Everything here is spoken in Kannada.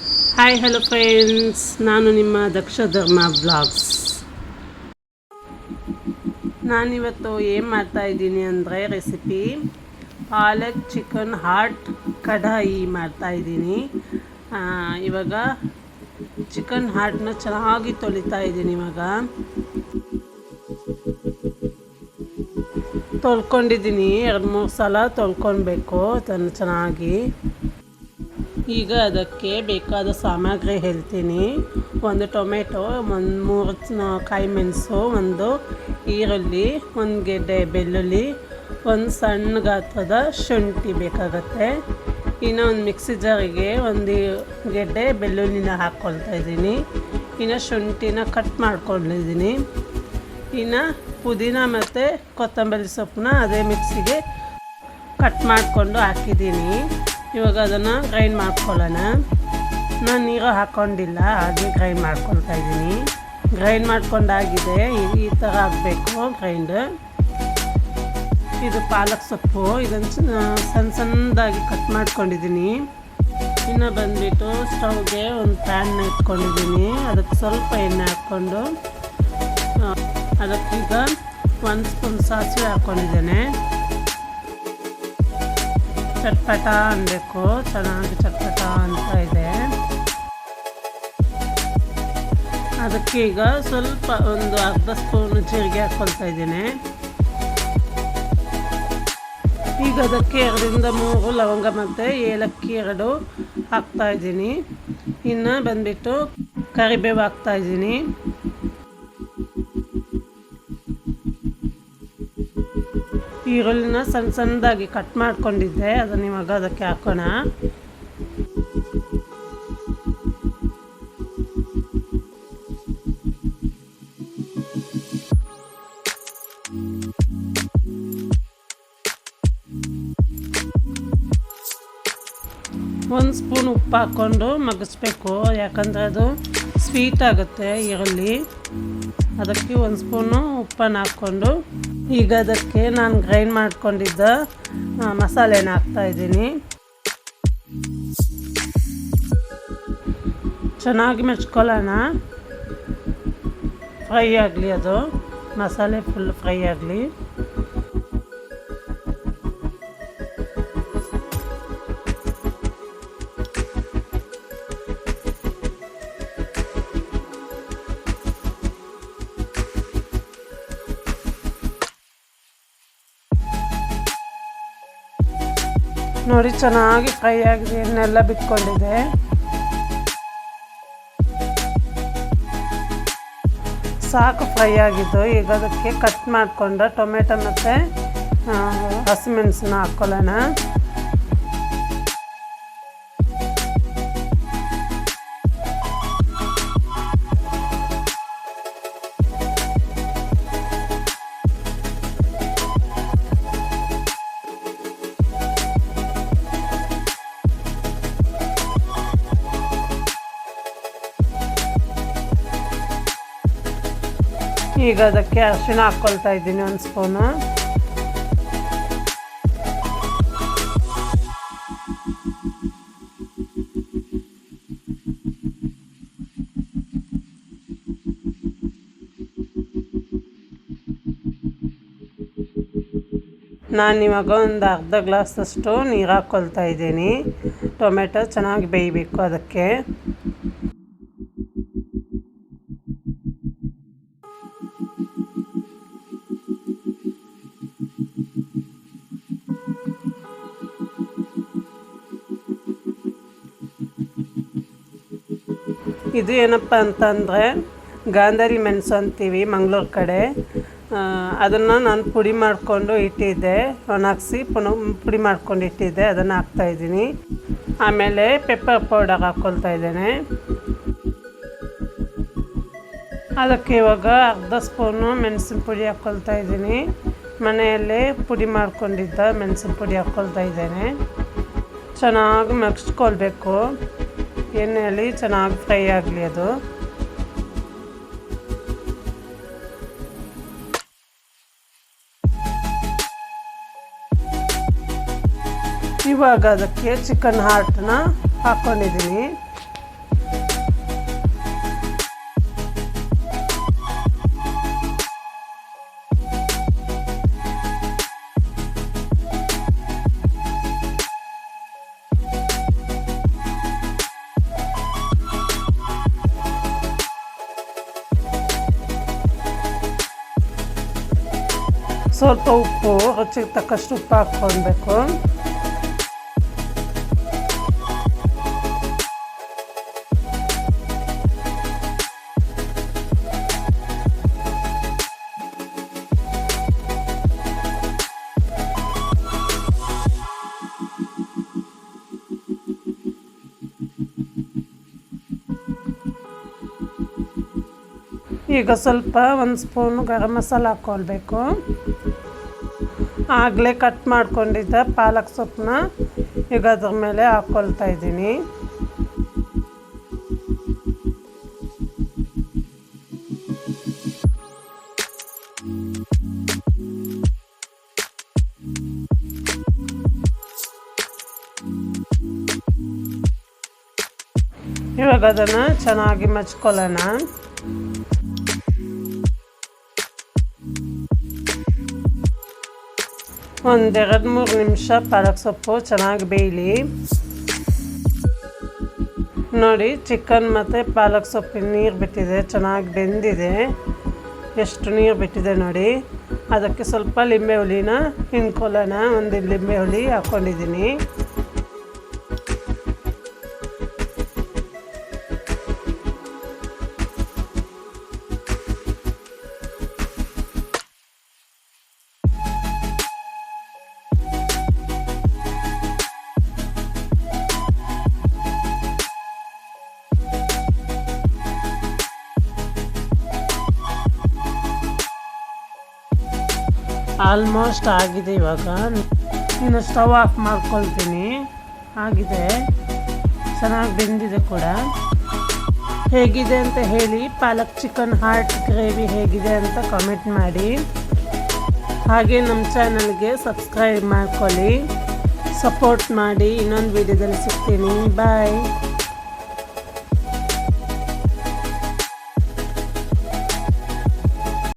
ಹಾಯ್ ಹಲೋ ಫ್ರೆಂಡ್ಸ್, ನಾನು ನಿಮ್ಮ ದಕ್ಷ ಧರ್ಮ ಬ್ಲಾಗ್ಸ್. ನಾನಿವತ್ತು ಏನು ಮಾಡ್ತಾಯಿದ್ದೀನಿ ಅಂದರೆ ರೆಸಿಪಿ ಪಾಲಕ್ ಚಿಕನ್ ಹಾರ್ಟ್ ಕಢಾಯಿ ಮಾಡ್ತಾಯಿದ್ದೀನಿ. ಇವಾಗ ಚಿಕನ್ ಹಾರ್ಟ್ನ ಚೆನ್ನಾಗಿ ತೊಳಿತಾ ಇದ್ದೀನಿ. ಇವಾಗ ತೊಳ್ಕೊಂಡಿದ್ದೀನಿ, 2-3 ಸಲ ತೊಳ್ಕೊಳ್ಬೇಕು ಅದನ್ನು ಚೆನ್ನಾಗಿ. ಈಗ ಅದಕ್ಕೆ ಬೇಕಾದ ಸಾಮಗ್ರಿ ಹೇಳ್ತೀನಿ. 1 ಟೊಮೆಟೊ, 3 ಕಾಯಿ ಮೆಣಸು, 1 ಈರುಳ್ಳಿ, 1 ಗೆಡ್ಡೆ ಬೆಳ್ಳುಳ್ಳಿ, 1 ಸಣ್ಣ ಗಾತ್ರದ ಶುಂಠಿ ಬೇಕಾಗತ್ತೆ. ಇನ್ನು ಒಂದು ಮಿಕ್ಸಿ ಜಾರಿಗೆ 1 ಗೆಡ್ಡೆ ಬೆಳ್ಳುಳ್ಳಿನ ಹಾಕ್ಕೊಳ್ತಾ ಇದ್ದೀನಿ. ಇನ್ನು ಶುಂಠಿನ ಕಟ್ ಮಾಡ್ಕೊಂಡಿದ್ದೀನಿ. ಇನ್ನು ಪುದೀನ ಮತ್ತು ಕೊತ್ತಂಬರಿ ಸೊಪ್ಪನ್ನ ಅದೇ ಮಿಕ್ಸಿಗೆ ಕಟ್ ಮಾಡಿಕೊಂಡು ಹಾಕಿದ್ದೀನಿ. ಇವಾಗ ಅದನ್ನು ಗ್ರೈಂಡ್ ಮಾಡ್ಕೊಳ್ಳೋಣ. ನಾನು ನೀರು ಹಾಕ್ಕೊಂಡಿಲ್ಲ, ಹಾಗೆ ಗ್ರೈಂಡ್ ಮಾಡ್ಕೊಳ್ತಾ ಇದ್ದೀನಿ. ಗ್ರೈಂಡ್ ಮಾಡ್ಕೊಂಡಾಗಿದೆ, ಈ ಥರ ಆಗಬೇಕು ಗ್ರೈಂಡ್. ಇದು ಪಾಲಕ್ ಸೊಪ್ಪು, ಇದನ್ನು ಸಣ್ಣದಾಗಿ ಕಟ್ ಮಾಡ್ಕೊಂಡಿದ್ದೀನಿ. ಇನ್ನು ಬಂದುಬಿಟ್ಟು ಸ್ಟವ್ಗೆ ಒಂದು ಪ್ಯಾನ್ನ ಇಟ್ಕೊಂಡಿದ್ದೀನಿ. ಅದಕ್ಕೆ ಸ್ವಲ್ಪ ಎಣ್ಣೆ ಹಾಕ್ಕೊಂಡು ಅದಕ್ಕೀಗ 1 ಸ್ಪೂನ್ ಸಾಸಿವೆ ಹಾಕ್ಕೊಂಡಿದ್ದೇನೆ. ಚಟ್ಪಟ ಅನ್ನಬೇಕು, ಚೆನ್ನಾಗಿ ಚಟ್ಪಟ ಅಂತ ಇದೆ. ಅದಕ್ಕೆ ಈಗ ಸ್ವಲ್ಪ ಒಂದು ಅರ್ಧ ಸ್ಪೂನ್ ಜೀರಿಗೆ ಹಾಕ್ಕೊಳ್ತಾ ಇದ್ದೇನೆ. ಈಗ ಅದಕ್ಕೆ 2-3 ಲವಂಗ ಮತ್ತು ಏಲಕ್ಕಿ 2 ಹಾಕ್ತಾ ಇದ್ದೀನಿ. ಇನ್ನು ಬಂದುಬಿಟ್ಟು ಕರಿಬೇವು ಹಾಕ್ತಾ ಇದ್ದೀನಿ. ಈರುಳ್ಳಿನ ಸಣ್ಣದಾಗಿ ಕಟ್ ಮಾಡ್ಕೊಂಡಿದ್ದೆ, ಅದನ್ನು ಇವಾಗ ಅದಕ್ಕೆ ಹಾಕೋಣ. ಒಂದು ಸ್ಪೂನ್ ಉಪ್ಪು ಹಾಕ್ಕೊಂಡು ಮಗ್ಗಿಸ್ಬೇಕು, ಯಾಕಂದರೆ ಅದು ಸ್ವೀಟ್ ಆಗುತ್ತೆ ಈರುಳ್ಳಿ. ಅದಕ್ಕೆ 1 ಸ್ಪೂನು ಉಪ್ಪನ್ನು ಹಾಕ್ಕೊಂಡು ಈಗ ಅದಕ್ಕೆ ನಾನು ಗ್ರೈಂಡ್ ಮಾಡ್ಕೊಂಡಿದ್ದ ಮಸಾಲೆನ ಹಾಕ್ತಾಯಿದ್ದೀನಿ. ಚೆನ್ನಾಗಿ ಮೆಚ್ಕೊಳ್ಳೋಣ, ಫ್ರೈ ಆಗಲಿ, ಅದು ಮಸಾಲೆ ಫುಲ್ ಫ್ರೈ ಆಗಲಿ. ನೋಡಿ ಚೆನ್ನಾಗಿ ಫ್ರೈ ಆಗಿದೆ, ಎಣ್ಣೆಲ್ಲ ಬಿಟ್ಕೊಂಡಿದೆ. ಸಾಕು ಫ್ರೈ ಆಗಿದ್ದು. ಈಗ ಅದಕ್ಕೆ ಕಟ್ ಮಾಡಿಕೊಂಡು ಟೊಮೆಟೊ ಮತ್ತು ಹಸಿಮೆಣಸನ್ನ ಹಾಕ್ಕೊಳ್ಳೋಣ. ಈಗ ಅದಕ್ಕೆ ಅರಿಶಿನ ಹಾಕ್ಕೊಳ್ತಾ ಇದ್ದೀನಿ, 1 ಸ್ಪೂನು. ನಾನಿವಾಗ ಒಂದು ಅರ್ಧ ಗ್ಲಾಸಷ್ಟು ನೀರು ಹಾಕ್ಕೊಳ್ತಾ ಇದ್ದೀನಿ. ಟೊಮೆಟೊ ಚೆನ್ನಾಗಿ ಬೇಯಬೇಕು ಅದಕ್ಕೆ. ಇದು ಏನಪ್ಪ ಅಂತಂದರೆ ಗಾಂಧಾರಿ ಮೆಣಸು ಅಂತೀವಿ ಮಂಗಳೂರು ಕಡೆ. ಅದನ್ನು ನಾನು ಪುಡಿ ಮಾಡಿಕೊಂಡು ಇಟ್ಟಿದ್ದೆ, ಒಣಗಿಸಿ ಪುಡಿ ಮಾಡ್ಕೊಂಡು ಇಟ್ಟಿದ್ದೆ, ಅದನ್ನು ಹಾಕ್ತಾಯಿದ್ದೀನಿ. ಆಮೇಲೆ ಪೆಪ್ಪರ್ ಪೌಡರ್ ಹಾಕ್ಕೊಳ್ತಾ ಇದ್ದೇನೆ. ಅದಕ್ಕೆ ಇವಾಗ ಅರ್ಧ ಸ್ಪೂನು ಮೆಣಸಿನ ಪುಡಿ ಹಾಕ್ಕೊಳ್ತಾ ಇದ್ದೀನಿ. ಮನೆಯಲ್ಲೇ ಪುಡಿ ಮಾಡ್ಕೊಂಡಿದ್ದ ಮೆಣಸಿನ ಪುಡಿ ಹಾಕ್ಕೊಳ್ತಾ ಇದ್ದೇನೆ. ಚೆನ್ನಾಗಿ ಮಗ್ಸ್ಕೊಳ್ಬೇಕು, ಎಣ್ಣೆಯಲ್ಲಿ ಚೆನ್ನಾಗಿ ಫ್ರೈ ಆಗಲಿ ಅದು. ಇವಾಗ ಅದಕ್ಕೆ ಚಿಕನ್ ಹಾರ್ಟನ್ನ ಹಾಕ್ಕೊಂಡಿದ್ದೀನಿ. ಸ್ವಲ್ಪ ಉಪ್ಪು, ರುಚಿಗೆ ತಕ್ಕಷ್ಟು ಉಪ್ಪು ಹಾಕ್ಕೊಳ್ಬೇಕು. ಈಗ ಸ್ವಲ್ಪ 1 ಸ್ಪೂನು ಗರಂ ಮಸಾಲ ಹಾಕ್ಕೊಳ್ಬೇಕು. ಆಗಲೇ ಕಟ್ ಮಾಡ್ಕೊಂಡಿದ್ದ ಪಾಲಕ್ ಸೊಪ್ಪನ್ನ ಈಗ ಅದ್ರ ಮೇಲೆ ಹಾಕ್ಕೊಳ್ತಾ ಇದ್ದೀನಿ. ಇವಾಗ ಅದನ್ನು ಚೆನ್ನಾಗಿ ಮಚ್ಕೊಳ್ಳೋಣ. ಒಂದು 2-3 ನಿಮಿಷ ಪಾಲಕ್ ಸೊಪ್ಪು ಚೆನ್ನಾಗಿ ಬೇಯಲಿ. ನೋಡಿ, ಚಿಕನ್ ಮತ್ತು ಪಾಲಕ್ ಸೊಪ್ಪಿನ ನೀರು ಬಿಟ್ಟಿದೆ, ಚೆನ್ನಾಗಿ ಬೆಂದಿದೆ. ಎಷ್ಟು ನೀರು ಬಿಟ್ಟಿದೆ ನೋಡಿ. ಅದಕ್ಕೆ ಸ್ವಲ್ಪ ಲಿಂಬೆ ಹುಳಿನ ಹಿಂಡ್ಕೊಳ್ಳೋಣ. ಒಂದು ಲಿಂಬೆ ಹುಳಿ ಹಾಕ್ಕೊಂಡಿದ್ದೀನಿ. ಆಲ್ಮೋಸ್ಟ್ ಆಗಿದೆ. ಇವಾಗ ಇನ್ನು ಸ್ಟವ್ ಆಫ್ ಮಾಡ್ಕೊಳ್ತೀನಿ. ಆಗಿದೆ, ಚೆನ್ನಾಗಿ ಬೆಂದಿದೆ ಕೂಡ. ಹೇಗಿದೆ ಅಂತ ಹೇಳಿ. ಪಾಲಕ್ ಚಿಕನ್ ಹಾರ್ಟ್ ಗ್ರೇವಿ ಹೇಗಿದೆ ಅಂತ ಕಾಮೆಂಟ್ ಮಾಡಿ. ಹಾಗೆ ನಮ್ಮ ಚಾನಲ್ಗೆ ಸಬ್ಸ್ಕ್ರೈಬ್ ಮಾಡ್ಕೊಳ್ಳಿ, ಸಪೋರ್ಟ್ ಮಾಡಿ. ಇನ್ನೊಂದು ವಿಡಿಯೋದಲ್ಲಿ ಸಿಗ್ತೀನಿ. ಬಾಯ್.